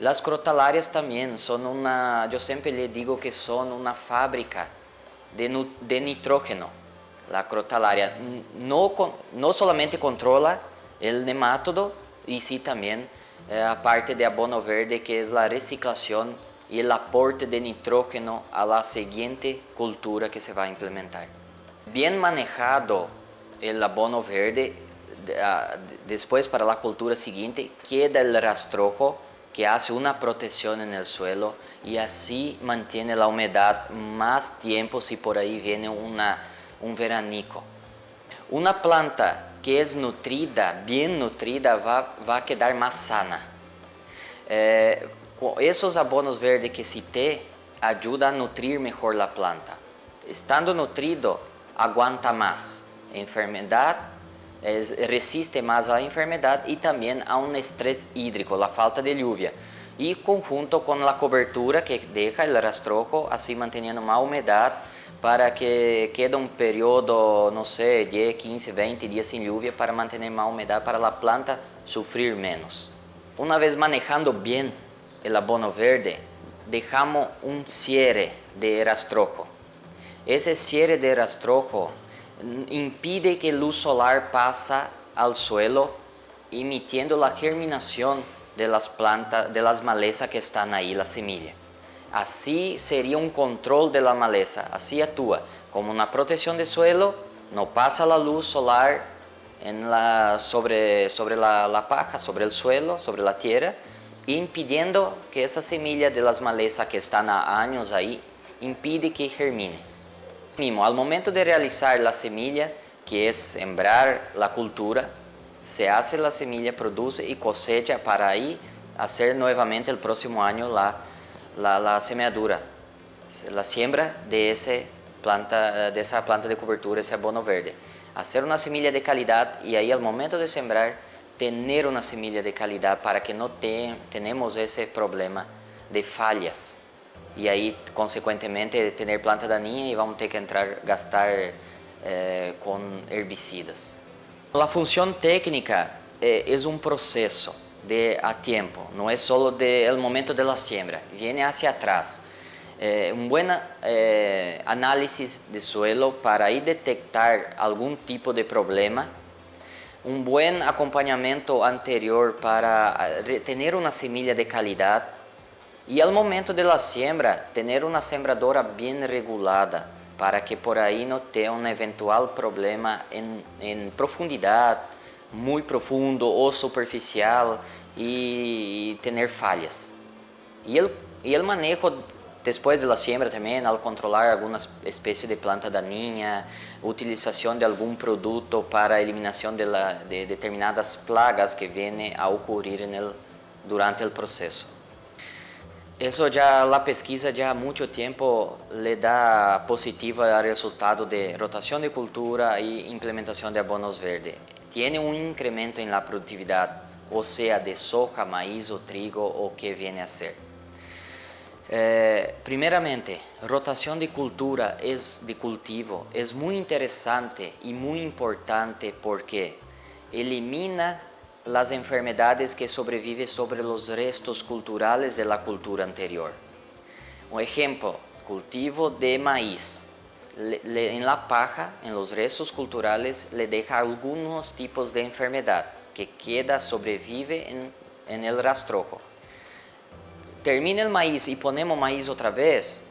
[SPEAKER 6] Las crotalarias también son yo siempre le digo que son una fábrica de nitrógeno. La crotalaria no solamente controla el nemátodo, y sí también aparte de abono verde, que es la reciclación y el aporte de nitrógeno a la siguiente cultura que se va a implementar. Bien manejado el abono verde, después para la cultura siguiente queda el rastrojo, que hace una protección en el suelo y así mantiene la humedad más tiempo si por ahí viene un veranico. Una planta que es nutrida, bien nutrida, va a quedar más sana. esos abonos verdes que cité ayudan a nutrir mejor la planta. Estando nutrido, aguanta más enfermedad, resiste más a la enfermedad y también a un estrés hídrico, la falta de lluvia. Y conjunto con la cobertura que deja el rastrojo, así manteniendo más humedad para que quede un periodo, no sé, 10, 15, 20 días sin lluvia para mantener más humedad para la planta sufrir menos. Una vez manejando bien el abono verde, dejamos un cierre de rastrojo. Ese cierre de rastrojo impide que luz solar pase al suelo, emitiendo la germinación de las plantas, de las malezas que están ahí, la semilla. Así sería un control de la maleza, así actúa como una protección del suelo, no pasa la luz solar sobre la paja, sobre el suelo, sobre la tierra, impidiendo que esa semilla de las malezas que están há años ahí, impide que germine. Al momento de realizar la semilla, que es sembrar la cultura, se hace la semilla, produce y cosecha para ahí hacer nuevamente el próximo año la semeadura, la siembra de esa planta de cobertura, ese abono verde. Hacer una semilla de calidad y ahí al momento de sembrar, tener una semilla de calidad para que no tenemos ese problema de fallas. Y ahí, consecuentemente, tener planta daninha y vamos a tener que gastar con herbicidas. La función técnica es un proceso a tiempo, no es solo del momento de la siembra, viene hacia atrás. Un buen análisis de suelo para ahí detectar algún tipo de problema, un buen acompañamiento anterior para tener una semilla de calidad y al momento de la siembra tener una sembradora bien regulada para que por ahí no tenga un eventual problema en profundidad, muy profundo o superficial y tener fallas. Y el manejo después de la siembra también, al controlar alguna especie de planta daninha, utilización de algún producto para eliminación de determinadas plagas que vienen a ocurrir durante el proceso. Eso ya la pesquisa ya mucho tiempo le da positiva al resultado de rotación de cultura y implementación de abonos verdes. Tiene un incremento en la productividad, o sea, de soja, maíz o trigo o qué viene a ser. Primeramente, rotación de cultura de cultivo es muy interesante y muy importante porque elimina las enfermedades que sobreviven sobre los restos culturales de la cultura anterior. Un ejemplo, cultivo de maíz. En la paja, en los restos culturales, le deja algunos tipos de enfermedad que sobrevive en el rastrojo. Termina el maíz y ponemos maíz otra vez,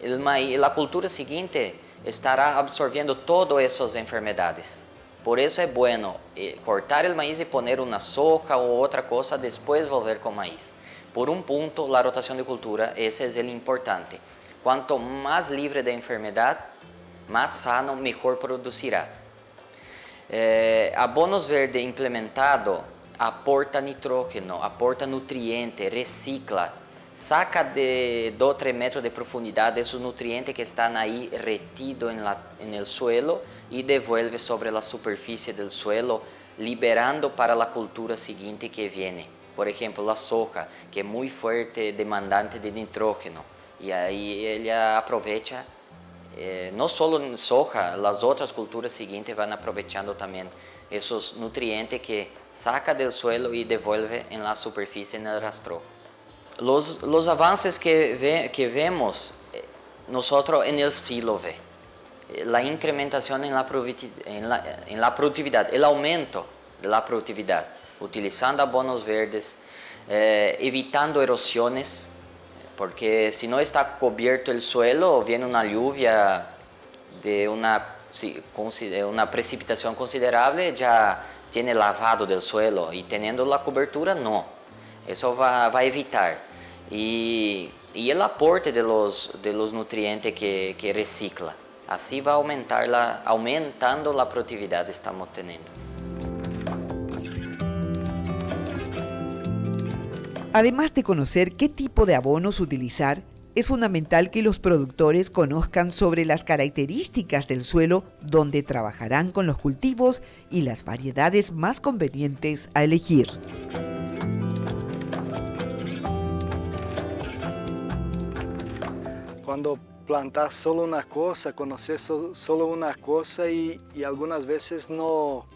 [SPEAKER 6] la cultura siguiente estará absorbiendo todas esas enfermedades. Por eso es bueno cortar el maíz y poner una soja o otra cosa, después volver con maíz. Por un punto, la rotación de cultura, ese es el importante. Cuanto más libre de enfermedad, más sano, mejor producirá. Abonos verdes implementado aporta nitrógeno, aporta nutriente, recicla, saca de 2 o 3 metros de profundidad esos nutrientes que están ahí retidos en el suelo y devuelve sobre la superficie del suelo, liberando para la cultura siguiente que viene. Por ejemplo, la soja, que es muy fuerte, demandante de nitrógeno, y ahí ella aprovecha, no solo en soja, las otras culturas siguientes van aprovechando también esos nutrientes que saca del suelo y devuelve en la superficie, en el rastrojo. Los avances que vemos nosotros en el siglo V, la incrementación en la productividad, el aumento de la productividad, utilizando abonos verdes, evitando erosiones, porque si no está cubierto el suelo, viene una lluvia de una precipitación considerable, ya tiene lavado del suelo, y teniendo la cobertura, no. Eso va a evitar. Y el aporte de los nutrientes que recicla. Así va aumentando la productividad que estamos teniendo.
[SPEAKER 2] Además de conocer qué tipo de abonos utilizar, es fundamental que los productores conozcan sobre las características del suelo donde trabajarán con los cultivos y las variedades más convenientes a elegir.
[SPEAKER 3] Cuando plantas solo una cosa, conoces solo una cosa y algunas veces no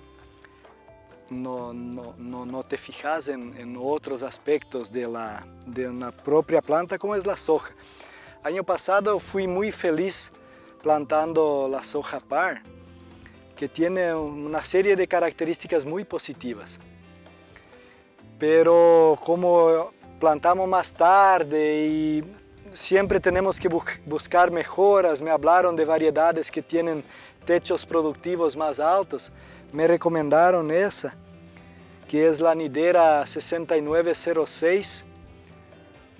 [SPEAKER 3] te fijas en otros aspectos de una propia planta, como es la soja. Año pasado fui muy feliz plantando la soja par, que tiene una serie de características muy positivas. Pero como plantamos más tarde y siempre tenemos que buscar mejoras, me hablaron de variedades que tienen techos productivos más altos, me recomendaron esa, que es la Nidera 6906.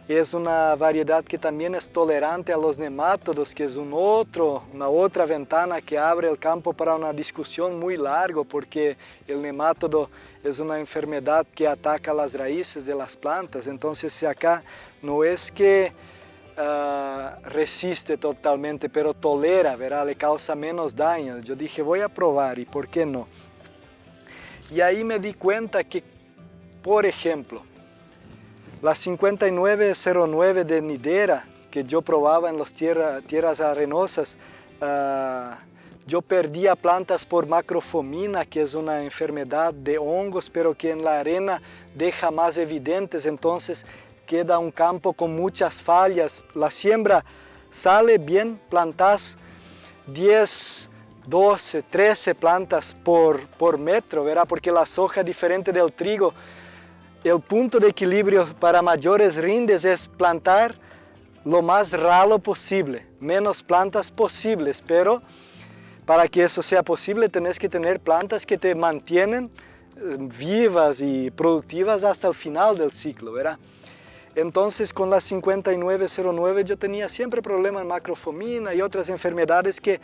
[SPEAKER 3] Es una variedad que también es tolerante a los nemátodos, que es una otra ventana que abre el campo para una discusión muy larga, porque el nemátodo es una enfermedad que ataca las raíces de las plantas. Entonces acá no es que resiste totalmente, pero tolera, ¿verdad? Le causa menos daño. Yo dije, voy a probar, ¿y por qué no? Y ahí me di cuenta que, por ejemplo, la 5909 de Nidera, que yo probaba en las tierras arenosas, yo perdía plantas por macrofomina, que es una enfermedad de hongos, pero que en la arena deja más evidentes, entonces queda un campo con muchas fallas. La siembra sale bien, plantas 10, 12, 13 plantas por metro, ¿verdad? Porque la soja, diferente del trigo, el punto de equilibrio para mayores rindes es plantar lo más ralo posible, menos plantas posibles, pero para que eso sea posible tenés que tener plantas que te mantienen vivas y productivas hasta el final del ciclo, ¿verdad? Entonces con la 5909 yo tenía siempre problemas en macrofomina y otras enfermedades que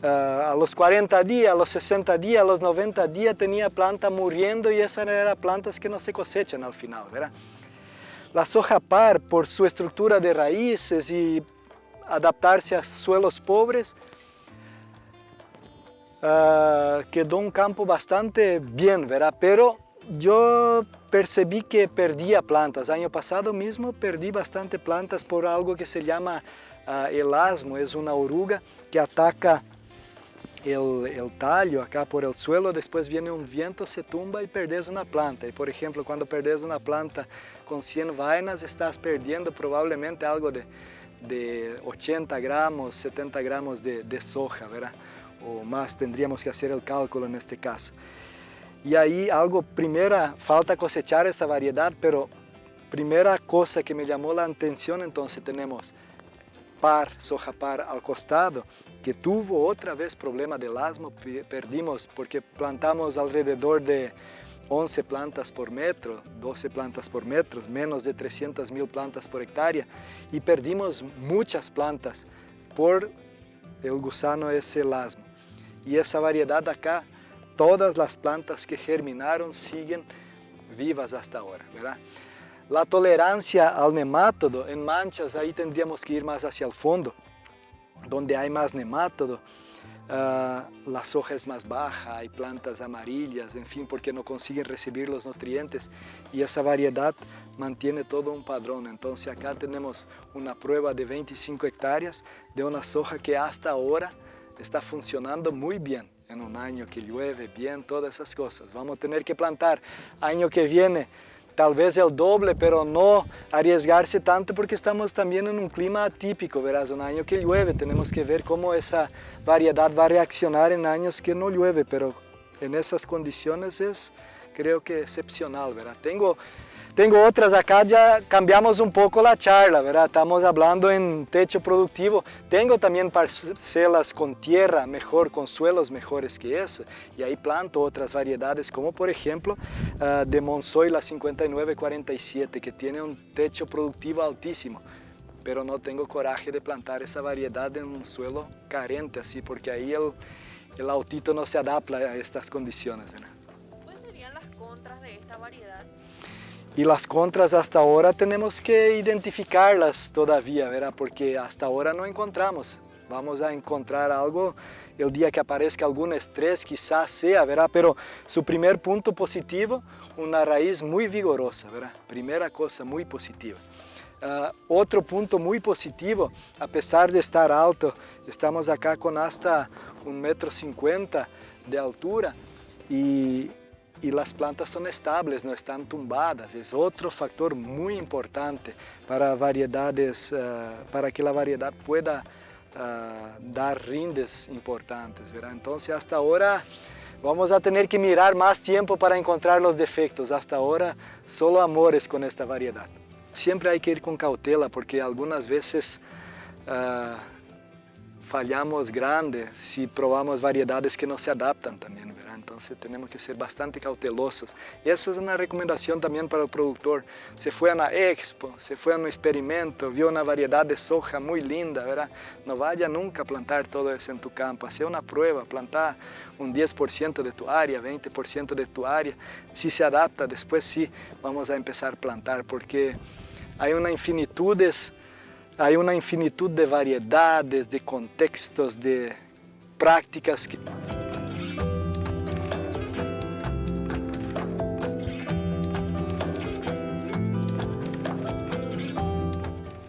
[SPEAKER 3] a los 40 días, a los 60 días, a los 90 días tenía planta muriendo y esas eran plantas que no se cosechan al final, ¿verdad? La soja par, por su estructura de raíces y adaptarse a suelos pobres, quedó un campo bastante bien, ¿verdad? Pero yo percibí que perdía plantas. Año pasado mismo perdí bastante plantas por algo que se llama elasmo, es una oruga que ataca el tallo acá por el suelo, después viene un viento, se tumba y perdes una planta. Y por ejemplo, cuando perdes una planta con 100 vainas, estás perdiendo probablemente algo de 80 gramos, 70 gramos de soja, ¿verdad? O más, tendríamos que hacer el cálculo en este caso. Y ahí falta cosechar esa variedad, pero primera cosa que me llamó la atención, entonces tenemos soja par al costado, que tuvo otra vez problema del asmo, perdimos porque plantamos alrededor de 11 plantas por metro, 12 plantas por metro, menos de 300.000 plantas por hectárea, y perdimos muchas plantas por el gusano ese elasmo. Y esa variedad acá, todas las plantas que germinaron siguen vivas hasta ahora, ¿verdad? La tolerancia al nemátodo en manchas, ahí tendríamos que ir más hacia el fondo, donde hay más nemátodo. La soja es más baja, hay plantas amarillas, en fin, porque no consiguen recibir los nutrientes y esa variedad mantiene todo un padrón. Entonces acá tenemos una prueba de 25 hectáreas de una soja que hasta ahora está funcionando muy bien. En un año que llueve bien, todas esas cosas. Vamos a tener que plantar año que viene tal vez el doble, pero no arriesgarse tanto porque estamos también en un clima atípico, verás, un año que llueve, tenemos que ver cómo esa variedad va a reaccionar en años que no llueve, pero en esas condiciones es, creo que excepcional, ¿verdad? Tengo otras acá, ya cambiamos un poco la charla, ¿verdad? Estamos hablando en techo productivo. Tengo también parcelas con tierra mejor, con suelos mejores que esa. Y ahí planto otras variedades, como por ejemplo de Monsoy la 5947, que tiene un techo productivo altísimo. Pero no tengo coraje de plantar esa variedad en un suelo carente, así, porque ahí el autito no se adapta a estas condiciones, ¿verdad?
[SPEAKER 1] ¿Cuáles serían las contras de esta variedad?
[SPEAKER 3] Y las contras hasta ahora tenemos que identificarlas todavía, ¿verdad? Porque hasta ahora no encontramos. Vamos a encontrar algo el día que aparezca algún estrés, quizás sea, ¿verdad? Pero su primer punto positivo, una raíz muy vigorosa, ¿verdad? Primera cosa muy positiva. Otro punto muy positivo, a pesar de estar alto, estamos acá con hasta 1,50 m de altura y las plantas son estables, no están tumbadas. Es otro factor muy importante para variedades, para que la variedad pueda dar rindes importantes, ¿verdad? Entonces hasta ahora vamos a tener que mirar más tiempo para encontrar los defectos. Hasta ahora solo amores con esta variedad. Siempre hay que ir con cautela porque algunas veces fallamos grande si probamos variedades que no se adaptan también, ¿verdad? Entonces tenemos que ser bastante cautelosos. Y esa es una recomendación también para el productor. Se fue a una expo, se fue a un experimento, vio una variedad de soja muy linda, ¿verdad? No vaya nunca a plantar todo eso en tu campo. Hacer una prueba, plantar un 10% de tu área, 20% de tu área. Si se adapta, después sí vamos a empezar a plantar porque hay una infinitud de variedades, de contextos, de prácticas.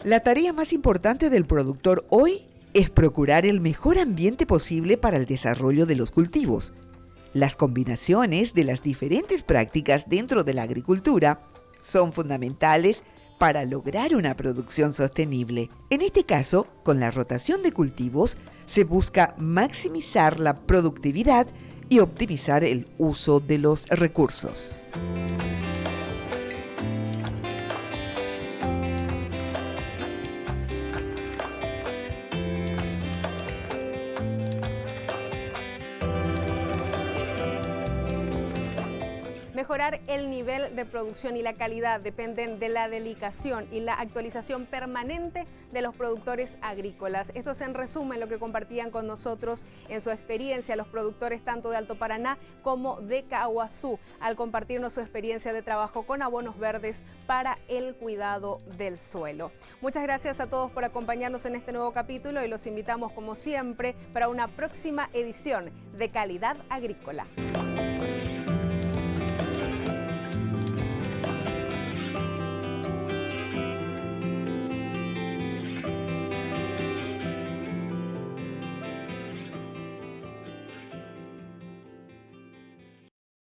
[SPEAKER 2] La tarea más importante del productor hoy es procurar el mejor ambiente posible para el desarrollo de los cultivos. Las combinaciones de las diferentes prácticas dentro de la agricultura son fundamentales para lograr una producción sostenible. En este caso, con la rotación de cultivos, se busca maximizar la productividad y optimizar el uso de los recursos.
[SPEAKER 1] Mejorar el nivel de producción y la calidad dependen de la dedicación y la actualización permanente de los productores agrícolas. Esto es en resumen lo que compartían con nosotros en su experiencia los productores tanto de Alto Paraná como de Caaguazú al compartirnos su experiencia de trabajo con abonos verdes para el cuidado del suelo. Muchas gracias a todos por acompañarnos en este nuevo capítulo y los invitamos como siempre para una próxima edición de Calidad Agrícola.